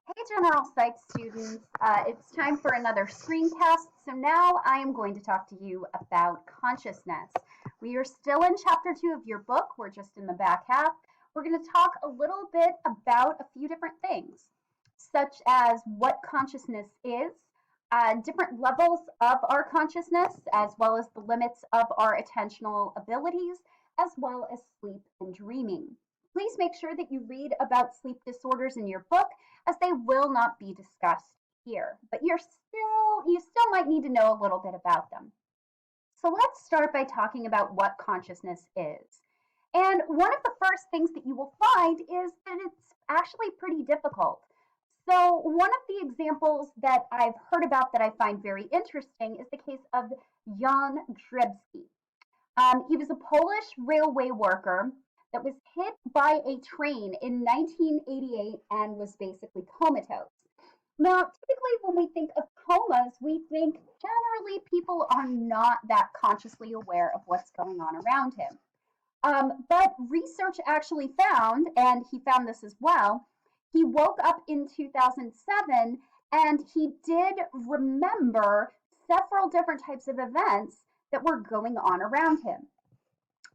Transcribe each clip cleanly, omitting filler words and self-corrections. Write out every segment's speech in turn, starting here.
Hey, General Psych students. It's time for another screencast. So now I am going to talk to you about consciousness. We are still in chapter 2 of your book. We're just in the back half. We're going to talk a little bit about a few different things, such as what consciousness is, different levels of our consciousness, as well as the limits of our attentional abilities, as well as sleep and dreaming. Please make sure that you read about sleep disorders in your book, as they will not be discussed here, but you still might need to know a little bit about them. So let's start by talking about what consciousness is. And one of the first things that you will find is that it's actually pretty difficult. So one of the examples that I've heard about that I find very interesting is the case of Jan Drebski. He was a Polish railway worker that was hit by a train in 1988 and was basically comatose. Now, typically when we think of comas, we think generally people are not that consciously aware of what's going on around him. But research actually found, and he found this as well, he woke up in 2007 and he did remember several different types of events that were going on around him.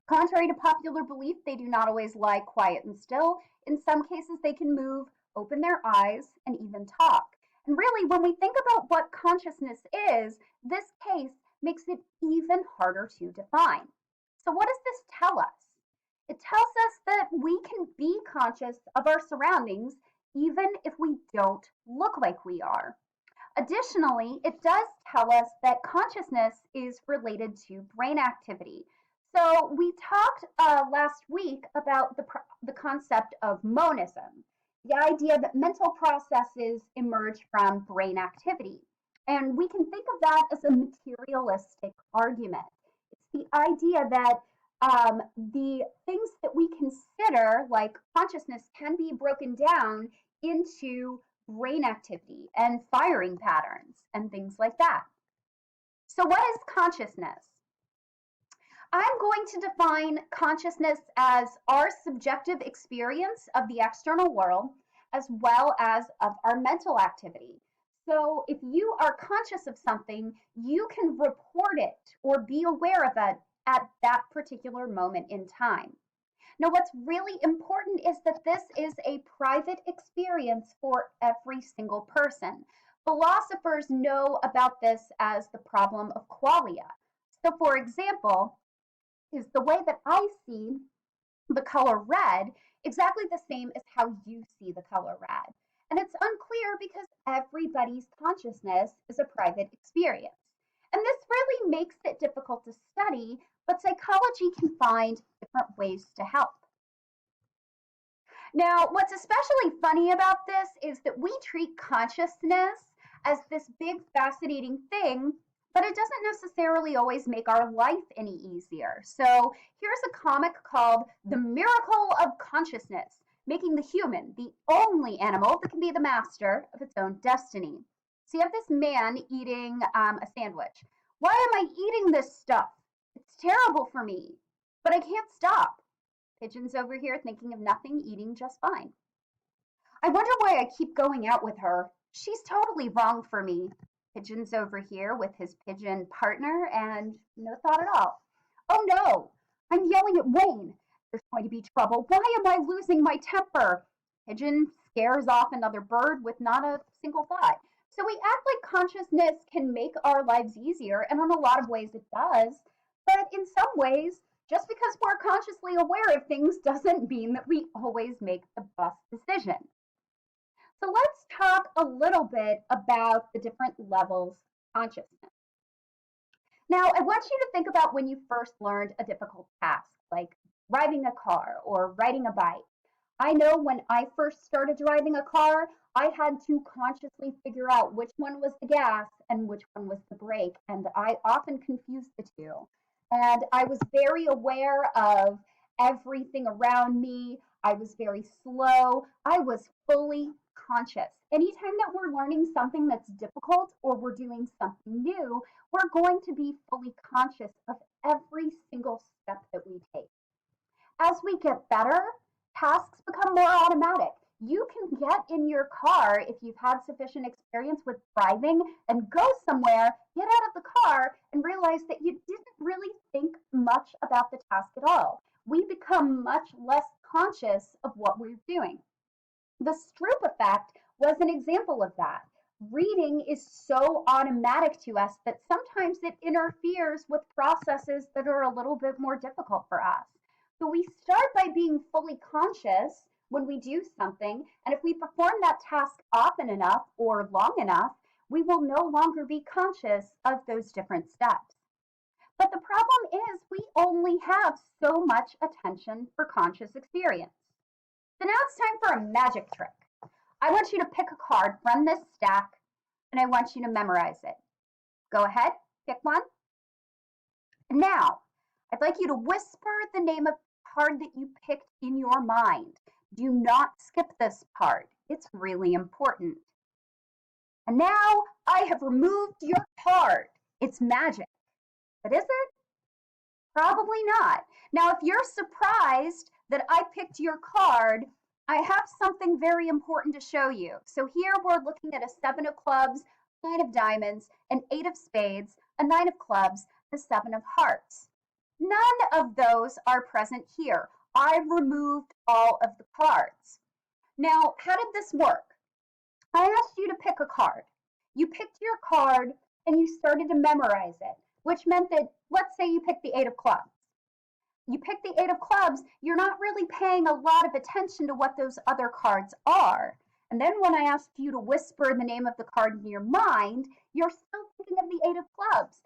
Contrary to popular belief, they do not always lie quiet and still. In some cases, they can move, open their eyes, and even talk. And really, when we think about what consciousness is, this case makes it even harder to define. So, what does this tell us? It tells us that we can be conscious of our surroundings even if we don't look like we are. Additionally, it does tell us that consciousness is related to brain activity. So we talked last week about the concept of monism, the idea that mental processes emerge from brain activity. And we can think of that as a materialistic argument. It's the idea that the things that we consider like consciousness can be broken down into brain activity and firing patterns and things like that. So, what is consciousness? I'm going to define consciousness as our subjective experience of the external world as well as of our mental activity. So, if you are conscious of something, you can report it or be aware of it at that particular moment in time. Now, what's really important is that this is a private experience for every single person. Philosophers know about this as the problem of qualia. So, for example, is the way that I see the color red exactly the same as how you see the color red? And it's unclear because everybody's consciousness is a private experience. And this really makes it difficult to study, but psychology can find different ways to help. Now, what's especially funny about this is that we treat consciousness as this big fascinating thing, but it doesn't necessarily always make our life any easier. So here's a comic called The Miracle of Consciousness, making the human the only animal that can be the master of its own destiny. So you have this man eating a sandwich. Why am I eating this stuff? It's terrible for me, but I can't stop. Pigeon's over here thinking of nothing, eating just fine. I wonder why I keep going out with her. She's totally wrong for me. Pigeon's over here with his pigeon partner and no thought at all. Oh no, I'm yelling at Wayne. There's going to be trouble. Why am I losing my temper? Pigeon scares off another bird with not a single thought. So we act like consciousness can make our lives easier, and in a lot of ways it does. But in some ways, just because we're consciously aware of things doesn't mean that we always make the best decision. So let's talk a little bit about the different levels of consciousness. Now, I want you to think about when you first learned a difficult task, like driving a car or riding a bike. I know when I first started driving a car, I had to consciously figure out which one was the gas and which one was the brake, and I often confused the two. And I was very aware of everything around me. I was very slow. I was fully conscious. Anytime that we're learning something that's difficult or we're doing something new, we're going to be fully conscious of every single step that we take. As we get better, tasks become more automatic. You can get in your car if you've had sufficient experience with driving and go somewhere, get out of the car, and realize that you didn't really think much about the task at all. We become much less conscious of what we're doing. The Stroop effect was an example of that. Reading is so automatic to us that sometimes it interferes with processes that are a little bit more difficult for us. So we start by being fully conscious when we do something, and if we perform that task often enough or long enough, we will no longer be conscious of those different steps. But the problem is we only have so much attention for conscious experience. So now it's time for a magic trick. I want you to pick a card from this stack and I want you to memorize it. Go ahead, pick one. Now, I'd like you to whisper the name of the card that you picked in your mind. Do not skip this part. It's really important. And now I have removed your card. It's magic. But is it? Probably not. Now, if you're surprised that I picked your card, I have something very important to show you. So here we're looking at a 7 of clubs, 9 of diamonds, an 8 of spades, a 9 of clubs, a 7 of hearts. None of those are present here. I removed all of the cards. Now, how did this work? I asked you to pick a card. You picked your card and you started to memorize it, which meant that, let's say you picked the 8 of clubs. You pick the 8 of clubs, you're not really paying a lot of attention to what those other cards are. And then when I asked you to whisper the name of the card in your mind, you're still thinking of the 8 of clubs.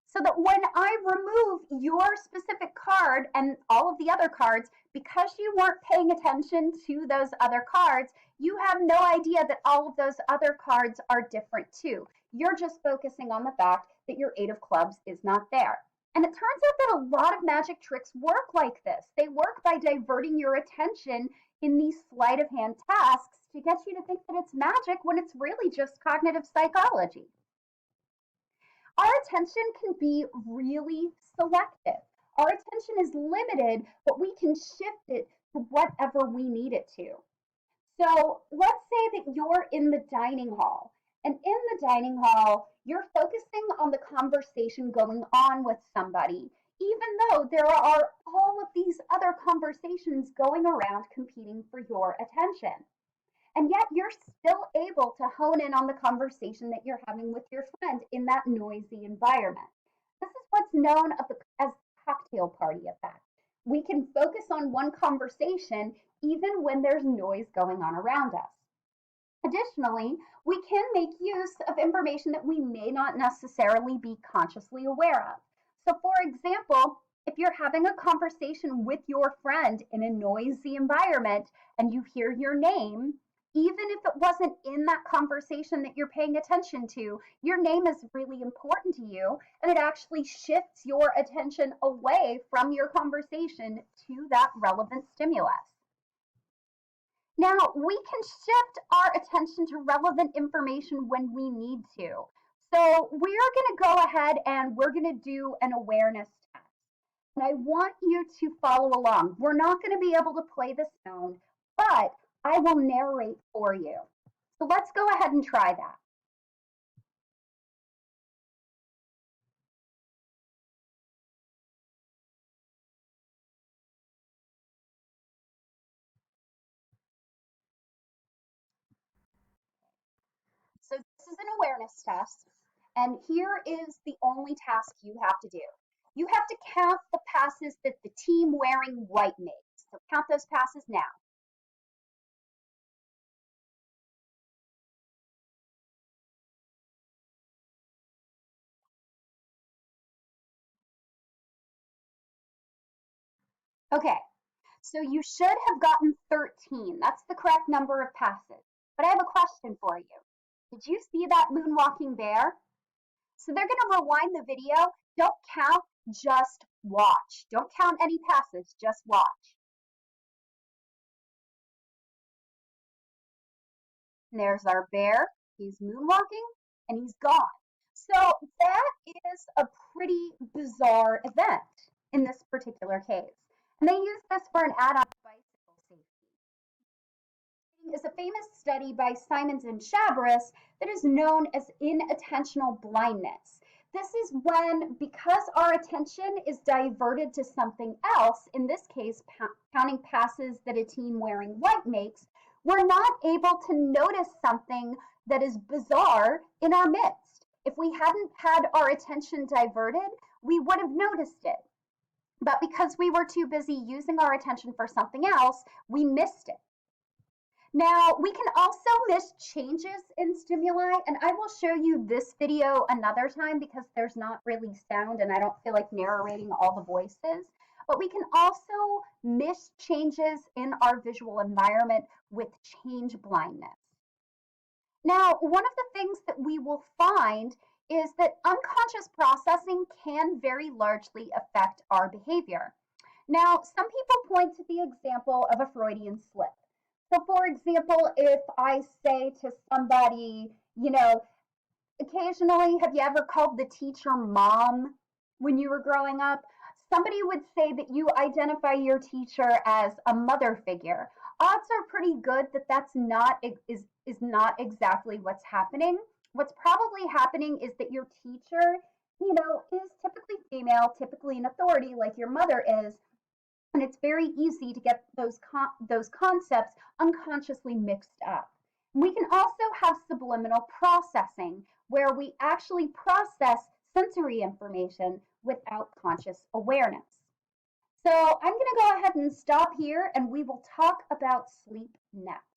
So that when I remove your specific card and all of the other cards, because you weren't paying attention to those other cards, you have no idea that all of those other cards are different too. You're just focusing on the fact that your 8 of clubs is not there. And it turns out that a lot of magic tricks work like this. They work by diverting your attention in these sleight of hand tasks to get you to think that it's magic when it's really just cognitive psychology. Our attention can be really selective. Our attention is limited, but we can shift it to whatever we need it to. So let's say that you're in the dining hall, and in the dining hall, you're focusing on the conversation going on with somebody, even though there are all of these other conversations going around competing for your attention. And yet you're still able to hone in on the conversation that you're having with your friend in that noisy environment. This is what's known as the cocktail party effect. We can focus on one conversation even when there's noise going on around us. Additionally, we can make use of information that we may not necessarily be consciously aware of. So, for example, if you're having a conversation with your friend in a noisy environment and you hear your name, even if it wasn't in that conversation that you're paying attention to, your name is really important to you, and it actually shifts your attention away from your conversation to that relevant stimulus. Now, we can shift our attention to relevant information when we need to. So we're going to go ahead and we're going to do an awareness test. And I want you to follow along. We're not going to be able to play the sound, but I will narrate for you. So let's go ahead and try that. So this is an awareness test, and here is the only task you have to do. You have to count the passes that the team wearing white makes. So count those passes now. Okay, so you should have gotten 13. That's the correct number of passes. But I have a question for you. Did you see that moonwalking bear? So they're going to rewind the video. Don't count, just watch. Don't count any passes, just watch. And there's our bear. He's moonwalking and he's gone. So that is a pretty bizarre event in this particular case. And they use this for an add-on bicycle safety. is a famous study by Simons and Chabris that is known as inattentional blindness. This is when, because our attention is diverted to something else, in this case, counting passes that a teen wearing white makes, we're not able to notice something that is bizarre in our midst. If we hadn't had our attention diverted, we would have noticed it. But because we were too busy using our attention for something else, we missed it. Now, we can also miss changes in stimuli, and I will show you this video another time because there's not really sound and I don't feel like narrating all the voices. But we can also miss changes in our visual environment with change blindness. Now, one of the things that we will find is that unconscious processing can very largely affect our behavior. Now, some people point to the example of a Freudian slip. So, for example, if I say to somebody, occasionally, have you ever called the teacher mom when you were growing up? Somebody would say that you identify your teacher as a mother figure. Odds are pretty good that that's not exactly what's happening. What's probably happening is that your teacher, is typically female, typically an authority like your mother is. And it's very easy to get those concepts unconsciously mixed up. We can also have subliminal processing, where we actually process sensory information without conscious awareness. So I'm going to go ahead and stop here, and we will talk about sleep next.